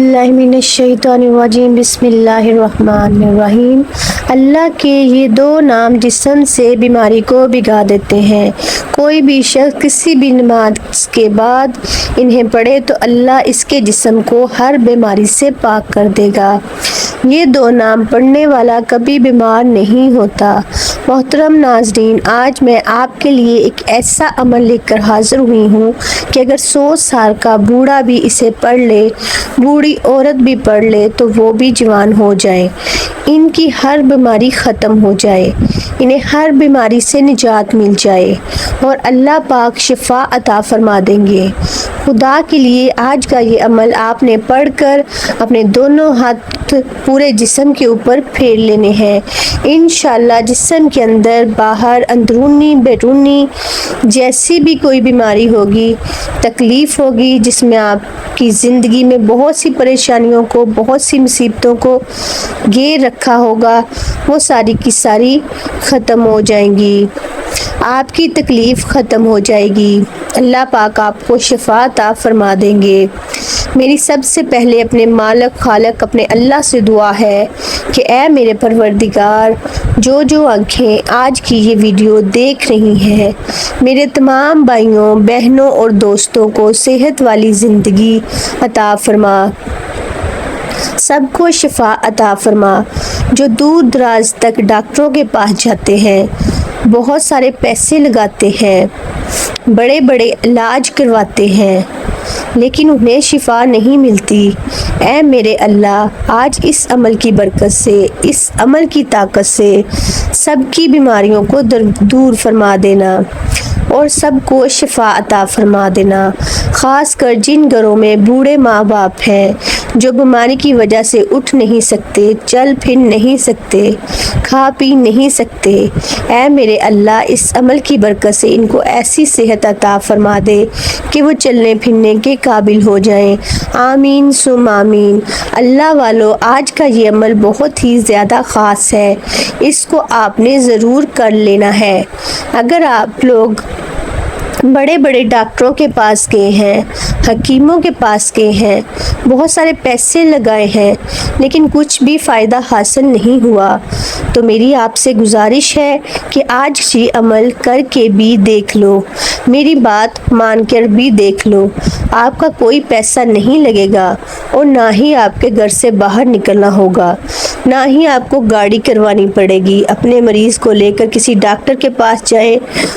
اللہ من الشیطان الرجیم بسم اللہ الرحمن الرحیم۔ اللہ کے یہ دو نام جسم سے بیماری کو بھگا دیتے ہیں۔ کوئی بھی شخص کسی بھی نماز کے بعد انہیں پڑھے تو اللہ اس کے جسم کو ہر بیماری سے پاک کر دے گا۔ یہ دو نام پڑھنے والا کبھی بیمار نہیں ہوتا۔ محترم ناظرین، آج میں آپ کے لیے ایک ایسا عمل لے کر حاضر ہوئی ہوں کہ اگر 100 سال کا بوڑھا بھی اسے پڑھ لے، بوڑھی عورت بھی پڑھ لے تو وہ بھی جوان ہو جائے، ان کی ہر بیماری ختم ہو جائے، انہیں ہر بیماری سے نجات مل جائے اور اللہ پاک شفا عطا فرما دیں گے۔ خدا کے لیے آج کا یہ عمل آپ نے پڑھ کر اپنے دونوں ہاتھ پورے جسم کے اوپر پھیر لینے ہیں۔ انشاءاللہ جسم کے اندر باہر اندرونی بیرونی جیسی بھی کوئی بیماری ہوگی، تکلیف ہوگی، جس میں آپ کی زندگی میں بہت سی پریشانیوں کو، بہت سی مصیبتوں کو گھیر رکھا ہوگا، وہ ساری کی ساری ختم ہو جائیں گی، آپ کی تکلیف ختم ہو جائے گی، اللہ پاک آپ کو شفا عطا فرما دیں گے۔ میری سب سے پہلے اپنے مالک خالق اپنے اللہ سے دعا ہے کہ اے میرے پروردگار، جو آنکھیں آج کی یہ ویڈیو دیکھ رہی ہیں، میرے تمام بھائیوں بہنوں اور دوستوں کو صحت والی زندگی عطا فرما، سب کو شفا عطا فرما۔ جو دور دراز تک ڈاکٹروں کے پاس جاتے ہیں، بہت سارے پیسے لگاتے ہیں، بڑے بڑے علاج کرواتے ہیں، لیکن انہیں شفا نہیں ملتی، اے میرے اللہ آج اس عمل کی برکت سے، اس عمل کی طاقت سے سب کی بیماریوں کو دور فرما دینا اور سب کو شفا عطا فرما دینا۔ خاص کر جن گھروں میں بوڑھے ماں باپ ہیں جو بیماری کی وجہ سے اٹھ نہیں سکتے، چل پھر نہیں سکتے، کھا پی نہیں سکتے، اے میرے اللہ اس عمل کی برکت سے ان کو ایسی صحت عطا فرما دے کہ وہ چلنے پھرنے کے قابل ہو جائیں، آمین ثم آمین۔ اللہ والو، آج کا یہ عمل بہت ہی زیادہ خاص ہے، اس کو آپ نے ضرور کر لینا ہے۔ اگر آپ لوگ بڑے بڑے ڈاکٹروں کے پاس گئے ہیں، حکیموں کے پاس گئے ہیں، بہت سارے پیسے لگائے ہیں، لیکن کچھ بھی فائدہ حاصل نہیں ہوا، تو میری آپ سے گزارش ہے کہ آج یہ عمل کر کے بھی دیکھ لو، میری بات مان کر بھی دیکھ لو۔ آپ کا کوئی پیسہ نہیں لگے گا اور نہ ہی آپ کے گھر سے باہر نکلنا ہوگا، نہ ہی آپ کو گاڑی کروانی پڑے گی۔ اپنے مریض کو لے کر کسی ڈاکٹر کے پاس جائیں،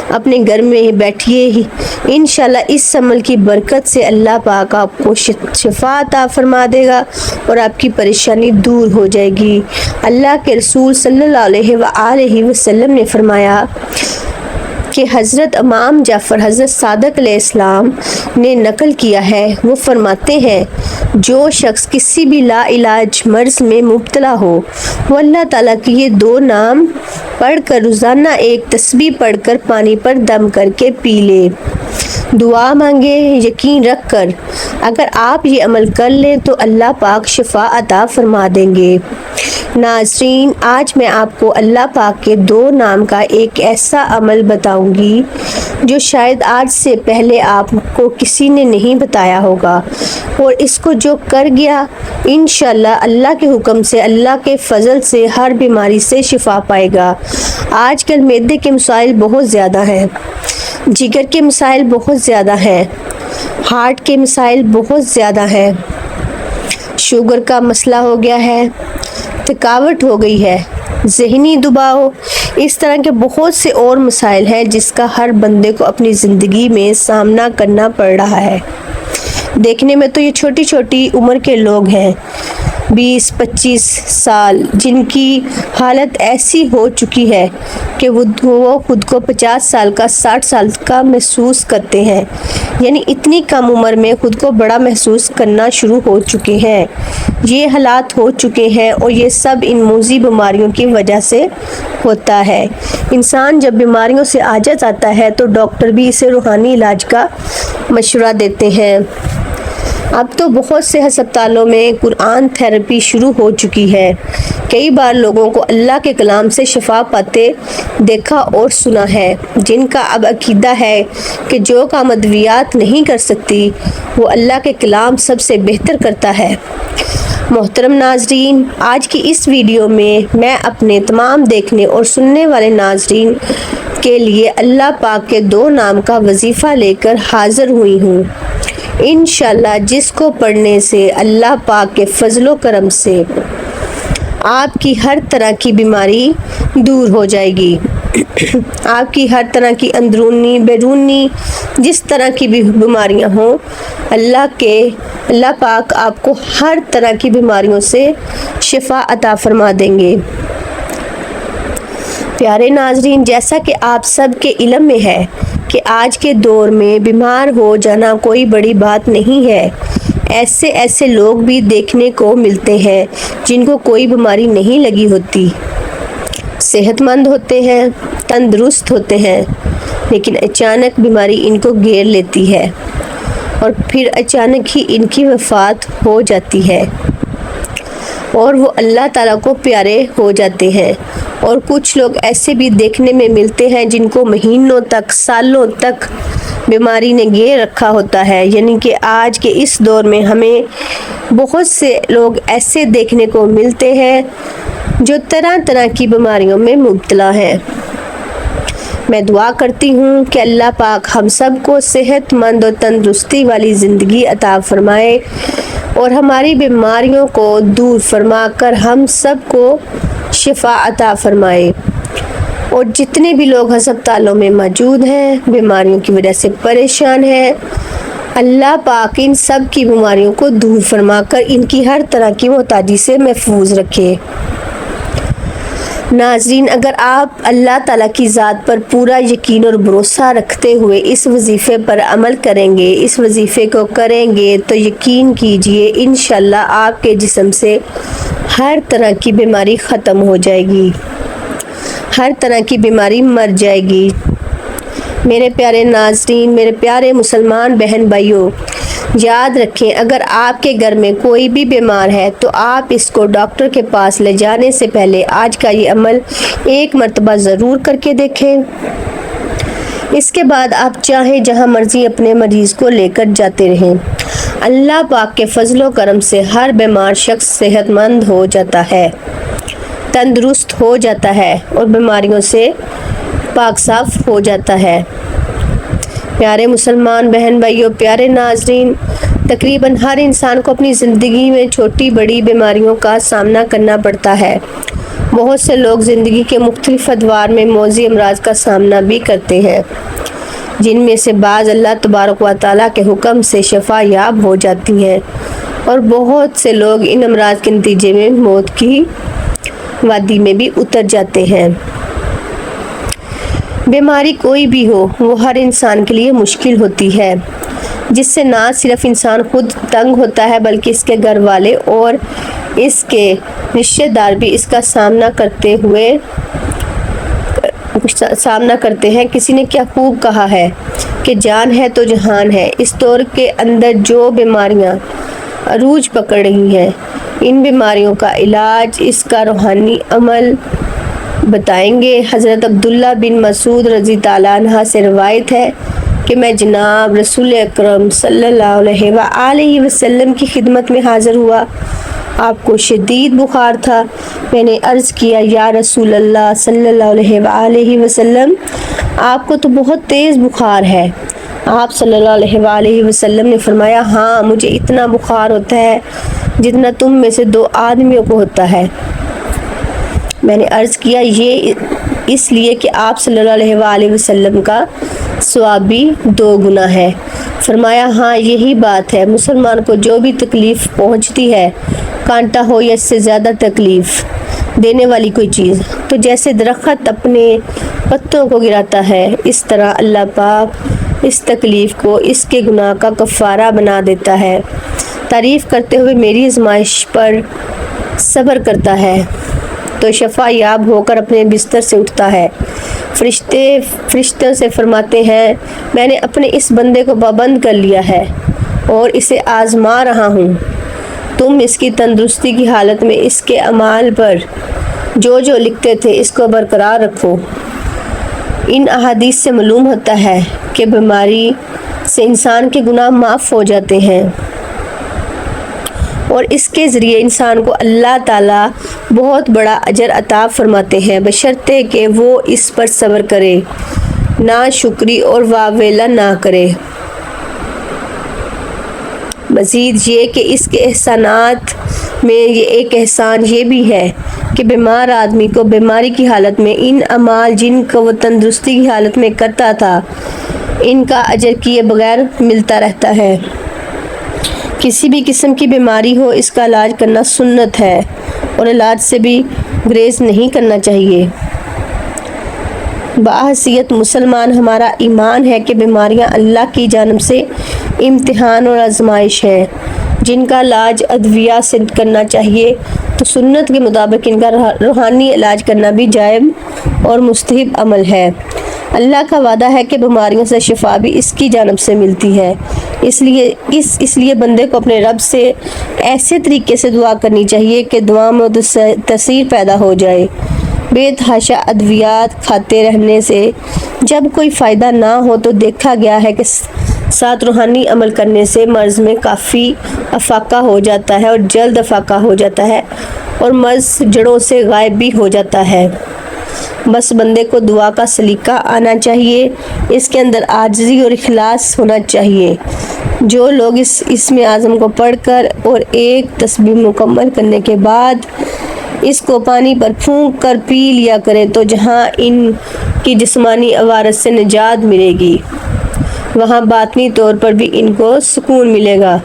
اپنے گھر میں بیٹھیے ہی، انشاءاللہ اس عمل کی برکت سے اللہ پاک آپ کو شفا عطا فرما دے گا اور آپ کی پریشانی دور ہو جائے گی۔ اللہ کے رسول صلی اللہ علیہ وآلہ وسلم نے فرمایا کہ حضرت امام جعفر حضرت صادق علیہ السلام نے نقل کیا ہے، وہ فرماتے ہیں جو شخص کسی بھی لا علاج مرض میں مبتلا ہو، وہ اللہ تعالیٰ کے یہ دو نام پڑھ کر روزانہ ایک تسبیح پڑھ کر پانی پر دم کر کے پی لے، دعا مانگے یقین رکھ کر، اگر آپ یہ عمل کر لیں تو اللہ پاک شفا عطا فرما دیں گے۔ ناظرین، آج میں آپ کو اللہ پاک کے دو نام کا ایک ایسا عمل بتاؤں گی جو شاید آج سے پہلے آپ کو کسی نے نہیں بتایا ہوگا، اور اس کو جو کر گیا انشاءاللہ اللہ کے حکم سے، اللہ کے فضل سے ہر بیماری سے شفا پائے گا۔ آج کل معدے کے مسائل بہت زیادہ ہیں، جگر کے مسائل بہت زیادہ ہیں، ہارٹ کے مسائل بہت زیادہ ہیں، شوگر کا مسئلہ ہو گیا ہے، تھکاوٹ ہو گئی ہے، ذہنی دباؤ، اس طرح کے بہت سے اور مسائل ہیں جس کا ہر بندے کو اپنی زندگی میں سامنا کرنا پڑ رہا ہے۔ دیکھنے میں تو یہ چھوٹی چھوٹی عمر کے لوگ ہیں، 20-25 سال، جن کی حالت ایسی ہو چکی ہے کہ وہ خود کو 50 سال کا 60 سال کا محسوس کرتے ہیں، یعنی اتنی کم عمر میں خود کو بڑا محسوس کرنا شروع ہو چکے ہیں۔ یہ حالات ہو چکے ہیں اور یہ سب ان موذی بیماریوں کی وجہ سے ہوتا ہے۔ انسان جب بیماریوں سے عاجز آتا ہے تو ڈاکٹر بھی اسے روحانی علاج کا مشورہ دیتے ہیں، اب تو بہت سے ہسپتالوں میں قرآن تھراپی شروع ہو چکی ہے۔ کئی بار لوگوں کو اللہ کے کلام سے شفا پاتے دیکھا اور سنا ہے، جن کا اب عقیدہ ہے کہ جو کام ادویات نہیں کر سکتی وہ اللہ کے کلام سب سے بہتر کرتا ہے۔ محترم ناظرین، آج کی اس ویڈیو میں اپنے تمام دیکھنے اور سننے والے ناظرین کے لیے اللہ پاک کے 2 نام کا وظیفہ لے کر حاضر ہوئی ہوں۔ انشاءاللہ جس کو پڑھنے سے اللہ پاک کے فضل و کرم سے آپ کی ہر طرح کی بیماری دور ہو جائے گی۔ آپ کی ہر طرح کی اندرونی بیرونی جس طرح کی بھی بیماریاں ہوں، اللہ پاک آپ کو ہر طرح کی بیماریوں سے شفا عطا فرما دیں گے۔ پیارے ناظرین، جیسا کہ آپ سب کے علم میں ہے کہ آج کے دور میں بیمار ہو جانا کوئی بڑی بات نہیں ہے۔ ایسے لوگ بھی دیکھنے کو ملتے ہیں جن کو کوئی بیماری نہیں لگی ہوتی، صحت مند ہوتے ہیں، تندرست ہوتے ہیں، لیکن اچانک بیماری ان کو گھیر لیتی ہے اور پھر اچانک ہی ان کی وفات ہو جاتی ہے اور وہ اللہ تعالیٰ کو پیارے ہو جاتے ہیں۔ اور کچھ لوگ ایسے بھی دیکھنے میں ملتے ہیں جن کو مہینوں تک، سالوں تک بیماری نے گھیر رکھا ہوتا ہے۔ یعنی کہ آج کے اس دور میں ہمیں بہت سے لوگ ایسے دیکھنے کو ملتے ہیں جو طرح طرح کی بیماریوں میں مبتلا ہیں۔ میں دعا کرتی ہوں کہ اللہ پاک ہم سب کو صحت مند اور تندرستی والی زندگی عطا فرمائے اور ہماری بیماریوں کو دور فرما کر ہم سب کو شفا عطا فرمائے۔ اور جتنے بھی لوگ ہسپتالوں میں موجود ہیں، بیماریوں کی وجہ سے پریشان ہیں، اللہ پاک ان سب کی بیماریوں کو دور فرما کر ان کی ہر طرح کی محتاجی سے محفوظ رکھے۔ ناظرین، اگر آپ اللہ تعالیٰ کی ذات پر پورا یقین اور بھروسہ رکھتے ہوئے اس وظیفے پر عمل کریں گے، اس وظیفے کو کریں گے، تو یقین کیجئے انشاءاللہ آپ کے جسم سے ہر طرح کی بیماری ختم ہو جائے گی، ہر طرح کی بیماری مر جائے گی۔ میرے پیارے ناظرین، میرے پیارے مسلمان بہن بھائیوں، یاد رکھیں اگر آپ کے گھر میں کوئی بھی بیمار ہے تو آپ اس کو ڈاکٹر کے پاس لے جانے سے پہلے آج کا یہ عمل ایک مرتبہ ضرور کر کے دیکھیں۔ اس کے بعد آپ چاہیں جہاں مرضی اپنے مریض کو لے کر جاتے رہیں۔ اللہ پاک کے فضل و کرم سے ہر بیمار شخص صحت مند ہو جاتا ہے، تندرست ہو جاتا ہے اور بیماریوں سے پاک صاف ہو جاتا ہے۔ پیارے مسلمان بہن بھائیوں، پیارے ناظرین، تقریباً ہر انسان کو اپنی زندگی میں چھوٹی بڑی بیماریوں کا سامنا کرنا پڑتا ہے۔ بہت سے لوگ زندگی کے مختلف ادوار میں موذی امراض کا سامنا بھی کرتے ہیں، جن میں سے بعض اللہ تبارک و تعالیٰ کے حکم سے شفا یاب ہو جاتی ہیں اور بہت سے لوگ ان امراض کے نتیجے میں موت کی وادی میں بھی اتر جاتے ہیں۔ بیماری کوئی بھی ہو، وہ ہر انسان کے لیے مشکل ہوتی ہے، جس سے نہ صرف انسان خود تنگ ہوتا ہے بلکہ اس کے گھر والے اور اس کے رشتہ دار بھی اس کا سامنا کرتے ہیں۔ کسی نے کیا خوب کہا ہے کہ جان ہے تو جہان ہے۔ اس دور کے اندر جو بیماریاں عروج پکڑ رہی ہیں، ان بیماریوں کا علاج، اس کا روحانی عمل بتائیں گے۔ حضرت عبداللہ بن مسعود رضی اللہ عنہ سے روایت ہے کہ میں جناب رسول اکرم صلی اللہ علیہ وآلہ وسلم کی خدمت میں حاضر ہوا۔ آپ کو شدید بخار تھا۔ میں نے عرض کیا، یا رسول اللہ صلی اللہ علیہ وآلہ وسلم، آپ کو تو بہت تیز بخار ہے۔ آپ صلی اللہ علیہ وآلہ وسلم نے فرمایا، ہاں مجھے اتنا بخار ہوتا ہے جتنا تم میں سے 2 آدمیوں کو ہوتا ہے۔ میں نے عرض کیا، یہ اس لیے کہ آپ صلی اللہ علیہ وآلہ وسلم کا ثواب بھی 2 گنا ہے۔ فرمایا، ہاں یہی بات ہے، مسلمان کو جو بھی تکلیف پہنچتی ہے، کانٹا ہو یا اس سے زیادہ تکلیف دینے والی کوئی چیز، تو جیسے درخت اپنے پتوں کو گراتا ہے، اس طرح اللہ پاک اس تکلیف کو اس کے گناہ کا کفارہ بنا دیتا ہے۔ تعریف کرتے ہوئے میری آزمائش پر صبر کرتا ہے تو شفا یاب ہو کر اپنے بستر سے اٹھتا ہے۔ فرشتوں سے فرماتے ہیں، میں نے اپنے اس بندے کو پابند کر لیا ہے اور اسے آزما رہا ہوں۔ تم اس کی تندرستی کی حالت میں اس کے اعمال پر جو لکھتے تھے اس کو برقرار رکھو۔ ان احادیث سے معلوم ہوتا ہے کہ بیماری سے انسان کے گناہ معاف ہو جاتے ہیں اور اس کے ذریعے انسان کو اللہ تعالیٰ بہت بڑا اجر عطا فرماتے ہیں، بشرطے کہ وہ اس پر صبر کرے، ناشکری اور واویلا نہ کرے۔ مزید یہ کہ اس کے احسانات میں یہ ایک احسان یہ بھی ہے کہ بیمار آدمی کو بیماری کی حالت میں ان اعمال جن کو وہ تندرستی کی حالت میں کرتا تھا ان کا اجر کیے بغیر ملتا رہتا ہے۔ کسی بھی قسم کی بیماری ہو اس کا علاج کرنا سنت ہے اور علاج سے بھی گریز نہیں کرنا چاہیے۔ بحیثیت مسلمان ہمارا ایمان ہے کہ بیماریاں اللہ کی جانب سے امتحان اور آزمائش ہے جن کا علاج ادویہ سے کرنا چاہیے، تو سنت کے مطابق ان کا روحانی علاج کرنا بھی جائز اور مستحب عمل ہے۔ اللہ کا وعدہ ہے کہ بیماریوں سے شفا بھی اس کی جانب سے ملتی ہے، اس لیے بندے کو اپنے رب سے ایسے طریقے سے دعا کرنی چاہیے کہ دعا میں تاثیر پیدا ہو جائے۔ بے تحاشا ادویات کھاتے رہنے سے جب کوئی فائدہ نہ ہو تو دیکھا گیا ہے کہ ساتھ روحانی عمل کرنے سے مرض میں کافی افاقہ ہو جاتا ہے اور جلد افاقہ ہو جاتا ہے اور مرض جڑوں سے غائب بھی ہو جاتا ہے۔ بس بندے کو دعا کا سلیقہ آنا چاہیے، اس کے اندر عاجزی اور اخلاص ہونا چاہیے۔ جو لوگ اس اسم اعظم کو پڑھ کر اور ایک تسبیح مکمل کرنے کے بعد اس کو پانی پر پھونک کر پی لیا کرے تو جہاں ان کی جسمانی عوارض سے نجات ملے گی وہاں باطنی طور پر بھی ان کو سکون ملے گا۔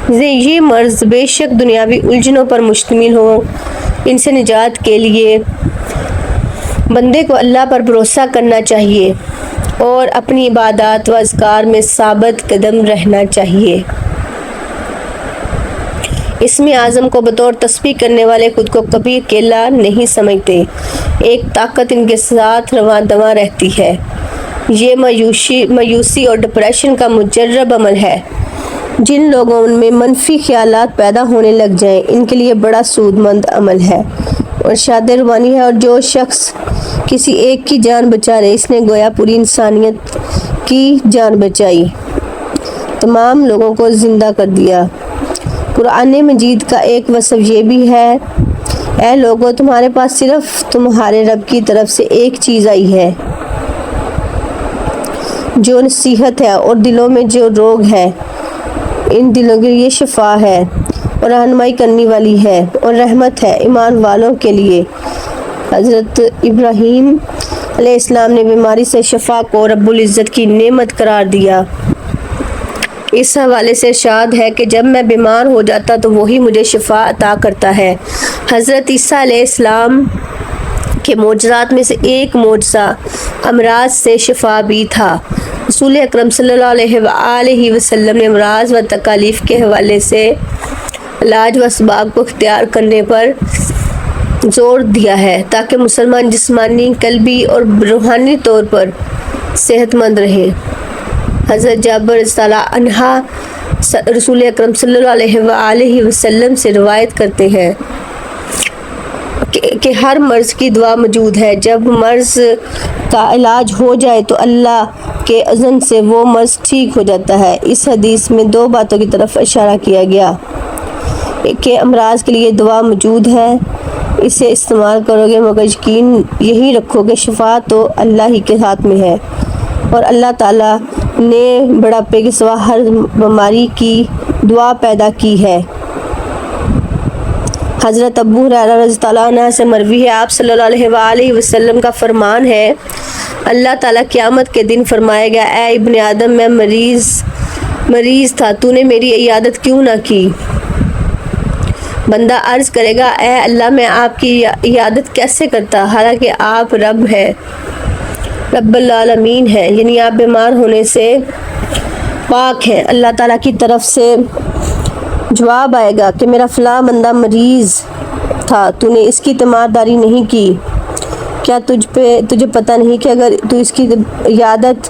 یہ مرض بے شک دنیاوی الجھنوں پر مشتمل ہو، ان سے نجات کے لیے بندے کو اللہ پر بھروسہ کرنا چاہیے اور اپنی عبادات و اذکار میں ثابت قدم رہنا چاہیے۔ اسم اعظم کو بطور تسبیح کرنے والے خود کو کبھی اکیلا نہیں سمجھتے، ایک طاقت ان کے ساتھ رواں دواں رہتی ہے۔ یہ مایوسی اور ڈپریشن کا مجرب عمل ہے۔ جن لوگوں میں منفی خیالات پیدا ہونے لگ جائیں ان کے لیے بڑا سود مند عمل ہے اور شاد روانی ہے، اور جو شخص کسی ایک کی جان بچا لے اس نے گویا پوری انسانیت کی جان بچائی، تمام لوگوں کو زندہ کر دیا۔ قرآن مجید کا ایک وصف یہ بھی ہے، اے لوگو تمہارے پاس صرف تمہارے رب کی طرف سے ایک چیز آئی ہے جو نصیحت ہے، اور دلوں میں جو روگ ہے ان دلوں کے لیے شفا ہے اور رہنمائی کرنے والی ہے اور رحمت ہے ایمان والوں کے لیے۔ حضرت ابراہیم علیہ السلام نے بیماری سے شفا کو رب العزت کی نعمت قرار دیا۔ اس حوالے سے ارشاد ہے کہ جب میں بیمار ہو جاتا تو وہی مجھے شفا عطا کرتا ہے۔ حضرت عیسیٰ علیہ السلام کے معجزات میں سے ایک معجزہ امراض سے شفا بھی تھا۔ رسول اکرم صلی اللہ علیہ وآلہ وسلم نے امراض و تکالیف کے حوالے سے علاج و اسباب کو اختیار کرنے پر زور دیا ہے تاکہ مسلمان جسمانی، قلبی اور روحانی طور پر صحت مند رہے۔ حضرت جابر رضی اللہ عنہ رسول اکرم صلی اللہ علیہ وآلہ وسلم سے روایت کرتے ہیں کہ ہر مرض کی دوا موجود ہے، جب مرض کا علاج ہو جائے تو اللہ کے اذن سے وہ مرض ٹھیک ہو جاتا ہے۔ اس حدیث میں دو باتوں کی طرف اشارہ کیا گیا کہ امراض کے لیے دوا موجود ہے، اسے استعمال کرو گے، مگر یقین یہی رکھو کہ شفا تو اللہ ہی کے ہاتھ میں ہے اور اللہ تعالیٰ نے بڑھاپے کے سوا ہر بیماری کی دعا پیدا کی ہے۔ حضرت ابو ہریرہ رضی اللہ عنہ سے مروی ہے، آپ صلی اللہ علیہ وآلہ وسلم کا فرمان ہے، اللہ تعالیٰ قیامت کے دن فرمائے گا، اے ابن آدم میں مریض تھا، تو نے میری عیادت کیوں نہ کی؟ بندہ عرض کرے گا، اے اللہ میں آپ کی عیادت کیسے کرتا، حالانکہ آپ رب ہے، رب العالمین ہے، یعنی آپ بیمار ہونے سے پاک ہیں۔ اللہ تعالیٰ کی طرف سے جواب آئے گا کہ میرا فلاں بندہ مریض تھا، تو نے اس کی تیمارداری نہیں کی، کیا تجھے پتہ نہیں کہ اگر تو اس کی عیادت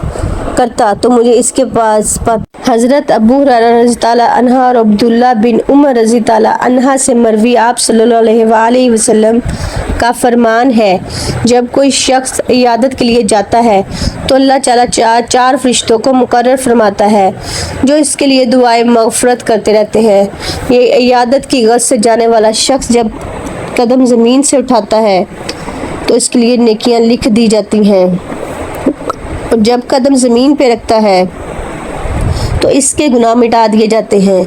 کرتا تو مجھے اس کے پاس حضرت ابو ہریرہ رضی اللہ عنہ اور عبداللہ بن عمر رضی اللہ عنہ سے مروی آپ صلی اللہ علیہ وسلم کا فرمان ہے، جب کوئی شخص عیادت کے لیے جاتا ہے تو اللہ تعالیٰ چار فرشتوں کو مقرر فرماتا ہے جو اس کے لیے دعائیں مغفرت کرتے رہتے ہیں۔ یہ عیادت کی غرض سے جانے والا شخص جب قدم زمین سے اٹھاتا ہے تو اس کے لیے نیکیاں لکھ دی جاتی ہیں، اور جب قدم زمین پہ رکھتا ہے تو اس کے گناہ مٹا دیے جاتے ہیں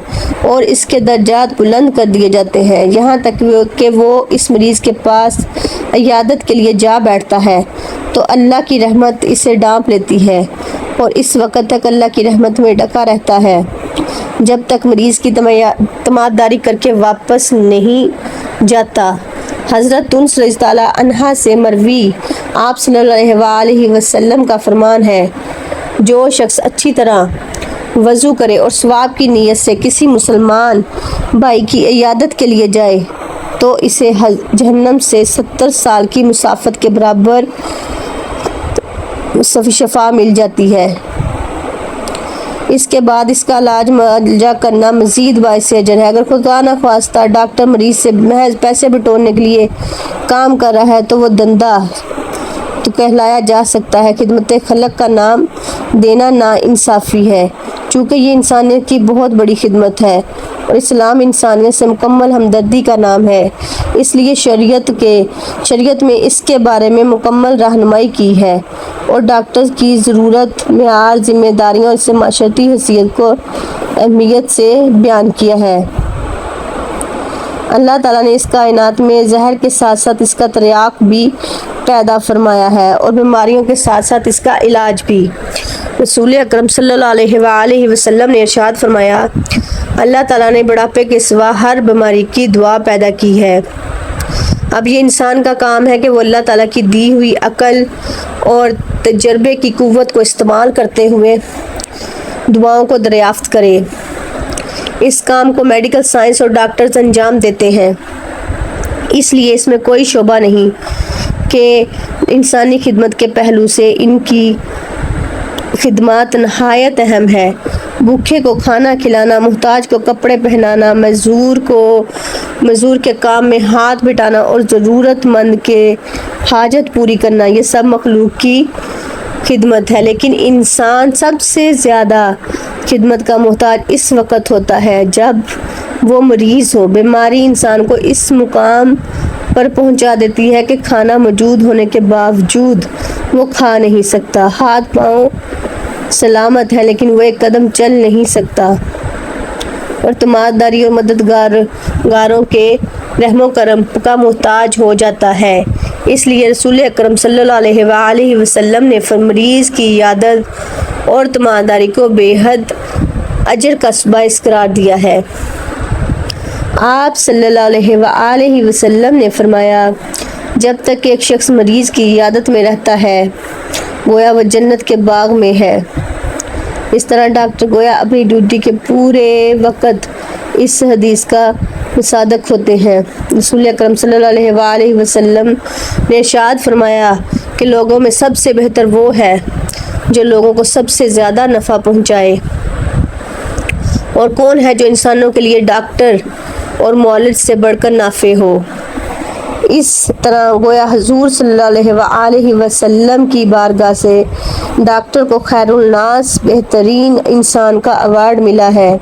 اور اس کے درجات بلند کر دیے جاتے ہیں، یہاں تک کہ وہ اس مریض کے پاس عیادت کے لیے جا بیٹھتا ہے تو اللہ کی رحمت اسے ڈانپ لیتی ہے اور اس وقت تک اللہ کی رحمت میں ڈھکا رہتا ہے جب تک مریض کی تماداری کر کے واپس نہیں جاتا۔ حضرت انس رضی اللہ عنہ سے مروی آپ صلی اللہ علیہ وسلم کا فرمان ہے، جو شخص اچھی طرح وضو کرے اور ثواب کی نیت سے کسی مسلمان بھائی کی عیادت کے لیے جائے تو اسے جہنم سے 70 سال کی مسافت کے برابر شفا مل جاتی ہے۔ اس کے بعد اس کا علاج معالجہ کرنا مزید باعث اجر ہے۔ اگر خدا نخواستہ ڈاکٹر مریض سے محض پیسے بٹورنے کے لیے کام کر رہا ہے تو وہ دندہ تو کہلایا جا سکتا ہے۔ خدمت خلق کا نام دینا نا انصافی ہے، چونکہ یہ انسانیت کی بہت بڑی خدمت ہے اور اسلام انسانیت سے مکمل ہمدردی کا نام ہے، اس لیے شریعت میں اس کے بارے میں مکمل رہنمائی کی ہے اور ڈاکٹر کی ضرورت، معیار، ذمہ داریوں اور اس سے معاشرتی حیثیت کو اہمیت سے بیان کیا ہے۔ اللہ تعالیٰ نے اس کائنات میں زہر کے ساتھ ساتھ اس کا تریاق بھی پیدا فرمایا ہے اور بیماریوں کے ساتھ ساتھ اس کا علاج بھی۔ رسول اکرم صلی اللہ علیہ وسلم نے ارشاد فرمایا، اللہ تعالیٰ نے بڑھاپے کے سوا ہر بیماری کی دوا پیدا کی ہے۔ اب یہ انسان کا کام ہے کہ وہ اللہ تعالیٰ کی دی ہوئی عقل اور تجربے کی قوت کو استعمال کرتے ہوئے دعاؤں کو دریافت کرے۔ اس کام کو میڈیکل سائنس اور ڈاکٹرز انجام دیتے ہیں، اس لیے اس میں کوئی شبہ نہیں کہ انسانی خدمت کے پہلو سے ان کی خدمات نہایت اہم ہے۔ بھوکے کو کھانا کھلانا، محتاج کو کپڑے پہنانا، مزدور کے کام میں ہاتھ بٹانا اور ضرورت مند کے حاجت پوری کرنا، یہ سب مخلوق کی خدمت ہے، لیکن انسان سب سے زیادہ خدمت کا محتاج اس وقت ہوتا ہے جب وہ مریض ہو۔ بیماری انسان کو اس مقام پر پہنچا دیتی ہے کہ کھانا موجود ہونے کے باوجود وہ کھا نہیں سکتا، ہاتھ پاؤں سلامت ہے لیکن وہ ایک قدم چل نہیں سکتا، اور تماداری اور مددگاروں کے رحم و کرم کا محتاج ہو جاتا ہے۔ اس لیے رسول اکرم صلی اللہ علیہ وسلم نے مریض کی عیادت اور تماداری کو بے حد اجر کا باعث قرار دیا ہے۔ آپ صلی اللہ علیہ وسلم نے فرمایا، جب تک کہ ایک شخص مریض کی عیادت میں رہتا ہے گویا وہ جنت کے باغ میں ہے۔ اس طرح ڈاکٹر گویا اپنی ڈیوٹی کے پورے وقت اس حدیث کا مصادق ہوتے ہیں۔ رسول اکرم صلی اللہ علیہ وسلم نے ارشاد فرمایا کہ لوگوں میں سب سے بہتر وہ ہے جو لوگوں کو سب سے زیادہ نفع پہنچائے، اور کون ہے جو انسانوں کے لیے ڈاکٹر اور معالج سے بڑھ کر نافع ہو۔ اس طرح گویا حضور صلی اللہ علیہ وسلم کی بارگاہ سے ڈاکٹر کو خیر الناس، بہترین انسان کا ایوارڈ ملا ہے۔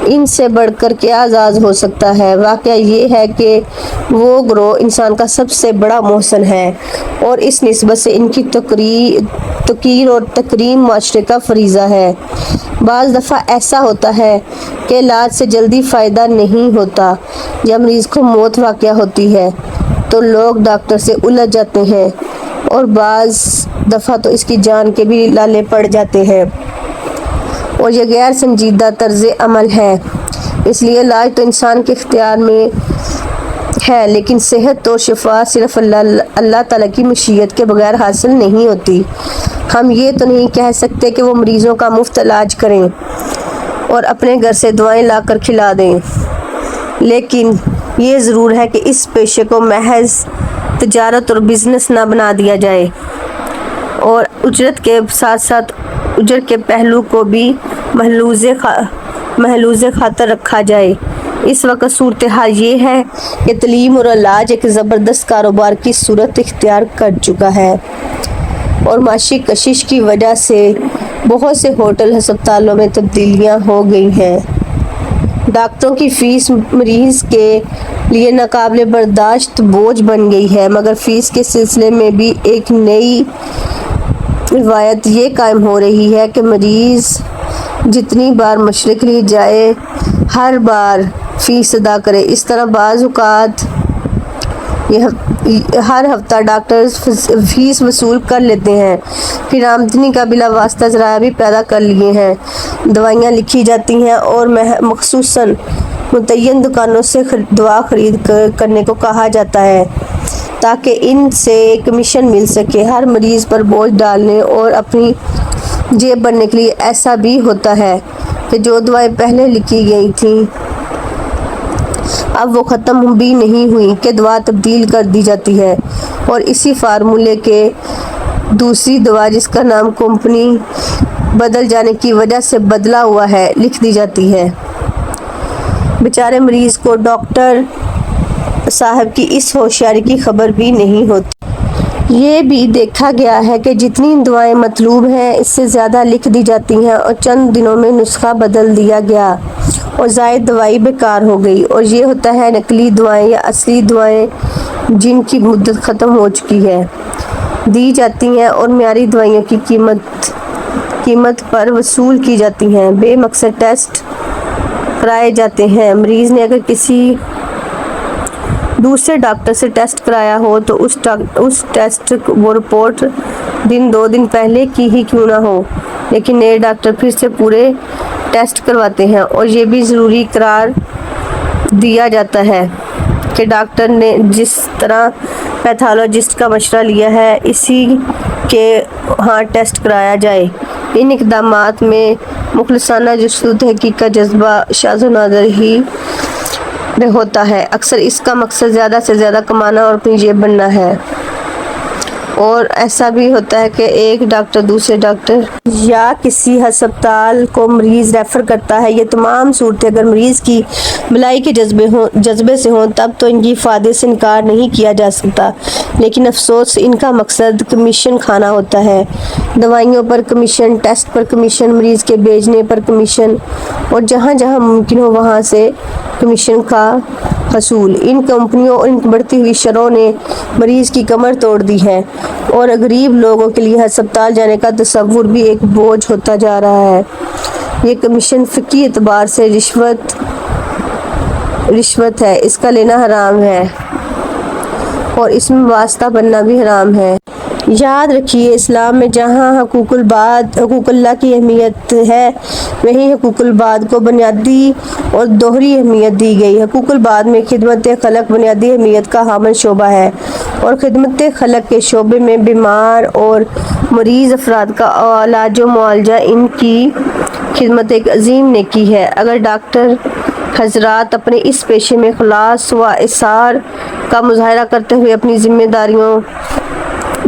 ان سے بڑھ کر کیا اعزاز ہو سکتا ہے؟ واقعہ یہ ہے کہ وہ گروہ انسان کا سب سے بڑا محسن ہے، اور اس نسبت سے ان کی توقیر اور تکریم معاشرے کا فریضہ ہے۔ بعض دفعہ ایسا ہوتا ہے کہ علاج سے جلدی فائدہ نہیں ہوتا۔ جب مریض کو موت واقع ہوتی ہے تو لوگ ڈاکٹر سے الجھ جاتے ہیں، اور بعض دفعہ تو اس کی جان کے بھی لالے پڑ جاتے ہیں، اور یہ غیر سنجیدہ طرز عمل ہے۔ اس لیے علاج تو انسان کے اختیار میں ہے، لیکن صحت اور شفا صرف اللہ تعالیٰ کی مشیت کے بغیر حاصل نہیں ہوتی۔ ہم یہ تو نہیں کہہ سکتے کہ وہ مریضوں کا مفت علاج کریں اور اپنے گھر سے دعائیں لا کر کھلا دیں، لیکن یہ ضرور ہے کہ اس پیشے کو محض تجارت اور بزنس نہ بنا دیا جائے، اور اجرت کے ساتھ ساتھ اجر کے پہلو کو بھی محلوز خاطر رکھا جائے۔ اس وقت صورتحال یہ ہے کہ تعلیم اور علاج ایک زبردست کاروبار کی صورت اختیار کر چکا ہے اور معاشی کشش کی وجہ سے بہت سے ہوٹل ہسپتالوں میں تبدیلیاں ہو گئی ہیں۔ ڈاکٹروں کی فیس مریض کے لیے ناقابل برداشت بوجھ بن گئی ہے، مگر فیس کے سلسلے میں بھی ایک نئی روایت یہ قائم ہو رہی ہے کہ مریض جتنی بار مشرق لی جائے ہر بار فیس ادا کرے۔ اس طرح بعض اوقات ہر ہفتہ ڈاکٹر فیس وصول کر لیتے ہیں، پھر آمدنی کا بلا واسطہ ذرائع بھی پیدا کر لیے ہیں۔ دوائیاں لکھی جاتی ہیں اور مخصوصاً متعین دکانوں سے دوا خرید کرنے کو کہا جاتا ہے تاکہ ان سے کمیشن مل سکے۔ ہر مریض پر بوجھ ڈالنے اور اپنی جیب بھرنے کے لیے ایسا بھی ہوتا ہے کہ جو دوائیں پہلے لکھی گئی تھیں اب وہ ختم بھی نہیں ہوئی کہ دوا تبدیل کر دی جاتی ہے اور اسی فارمولے کے دوسری دوا جس کا نام کمپنی بدل جانے کی وجہ سے بدلا ہوا ہے لکھ دی جاتی ہے۔ بیچارے مریض کو ڈاکٹر صاحب کی اس ہوشیاری کی خبر بھی نہیں ہوتی۔ یہ بھی دیکھا گیا ہے کہ جتنی دوائیں مطلوب ہیں اس سے زیادہ لکھ دی جاتی ہیں اور چند دنوں میں نسخہ بدل دیا گیا اور زائد دوائی بیکار ہو گئی، اور یہ ہوتا ہے نقلی دوائیں یا اصلی دوائیں جن کی مدت ختم ہو چکی ہے دی جاتی ہیں اور معیاری دوائیوں کی قیمت پر وصول کی جاتی ہیں۔ بے مقصد ٹیسٹ کرائے جاتے ہیں۔ مریض نے اگر کسی دوسرے ڈاکٹر سے ٹیسٹ کرایا ہو تو اس ٹیسٹ وہ رپورٹ دو دن پہلے کی ہی کیوں نہ ہو، لیکن نئے ڈاکٹر پھر سے پورے ٹیسٹ کرواتے ہیں اور یہ بھی ضروری قرار دیا جاتا ہے کہ ڈاکٹر نے جس طرح پیتھولوجسٹ کا مشورہ لیا ہے اسی کے ہاں ٹیسٹ کرایا جائے۔ ان اقدامات میں مخلصانہ جستجو تحقیق کا جذبہ شاذ و نادر ہی ہوتا ہے۔ اکثر اس کا مقصد زیادہ سے زیادہ کمانا اور اپنی جیب بننا ہے، اور ایسا بھی ہوتا ہے کہ ایک ڈاکٹر دوسرے ڈاکٹر یا کسی ہسپتال کو مریض ریفر کرتا ہے۔ یہ تمام صورتیں اگر مریض کی بھلائی کے جذبے سے ہوں تب تو ان کی افادے سے انکار نہیں کیا جا سکتا، لیکن افسوس ان کا مقصد کمیشن کھانا ہوتا ہے۔ دوائیوں پر کمیشن، ٹیسٹ پر کمیشن، مریض کے بھیجنے پر کمیشن اور جہاں جہاں ممکن ہو وہاں سے کمیشن کا حصول۔ ان کمپنیوں اور ان بڑھتی ہوئی شرحوں نے مریض کی کمر توڑ دی ہے اور غریب لوگوں کے لیے ہسپتال جانے کا تصور بھی ایک بوجھ ہوتا جا رہا ہے۔ یہ کمیشن فقہی اعتبار سے رشوت ہے، اس کا لینا حرام ہے اور اس میں واسطہ بننا بھی حرام ہے۔ یاد رکھیے، اسلام میں جہاں حقوق اللہ کی اہمیت ہے وہیں حقوق العباد کو بنیادی اور دوہری اہمیت دی گئی۔ حقوق العباد میں خدمت خلق بنیادی اہمیت کا حامل شعبہ ہے اور خدمت خلق کے شعبے میں بیمار اور مریض افراد کا علاج و معالجہ ان کی خدمت ایک عظیم نیکی ہے۔ اگر ڈاکٹر حضرات اپنے اس پیشے میں اخلاص و اصرار کا مظاہرہ کرتے ہوئے اپنی ذمہ داریوں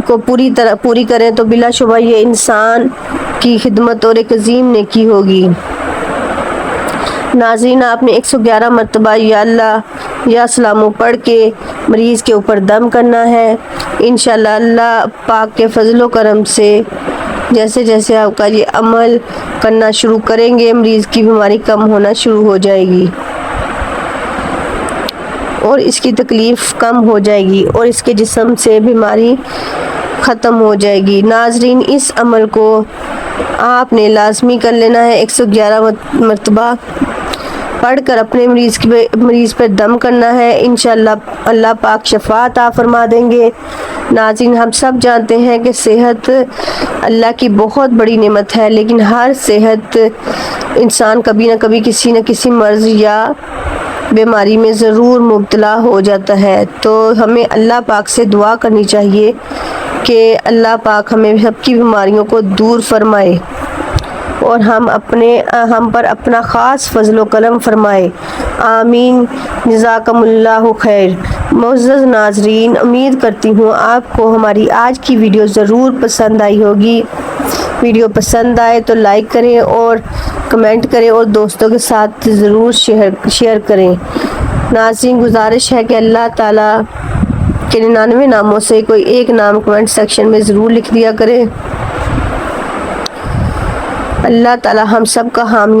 کو پوری کریں تو بلا شبہ یہ انسان کی خدمت اور ایک عظیم نیکی ہوگی۔ ناظرین، آپ نے 111 مرتبہ یا اللہ یا سلامو پڑھ کے مریض کے اوپر دم کرنا ہے۔ انشاءاللہ اللہ پاک کے فضل و کرم سے جیسے جیسے آپ کا یہ عمل کرنا شروع کریں گے مریض کی بیماری کم ہونا شروع ہو جائے گی اور اس کی تکلیف کم ہو جائے گی اور اس کے جسم سے بیماری ختم ہو جائے گی۔ ناظرین، اس عمل کو آپ نے لازمی کر لینا ہے۔ 111 مرتبہ پڑھ کر اپنے مریض پر دم کرنا ہے۔ انشاءاللہ اللہ پاک شفا عطا فرما دیں گے۔ ناظرین، ہم سب جانتے ہیں کہ صحت اللہ کی بہت بڑی نعمت ہے، لیکن ہر صحت انسان کبھی نہ کبھی کسی نہ کسی مرض یا بیماری میں ضرور مبتلا ہو جاتا ہے، تو ہمیں اللہ پاک سے دعا کرنی چاہیے کہ اللہ پاک ہمیں سب کی بیماریوں کو دور فرمائے اور ہم پر اپنا خاص فضل و کرم فرمائے۔ آمین۔ جزاکم اللہ خیر۔ معزز ناظرین، امید کرتی ہوں آپ کو ہماری آج کی ویڈیو ضرور پسند آئی ہوگی۔ ویڈیو پسند آئے تو لائک کریں اور کمنٹ کریں اور دوستوں کے ساتھ ضرور شیئر کریں۔ ناظرین گزارش ہے کہ اللہ تعالیٰ کے 99 ناموں سے کوئی ایک نام کمنٹ سیکشن میں ضرور لکھ دیا کریں۔ اللہ تعالیٰ ہم سب کا حامی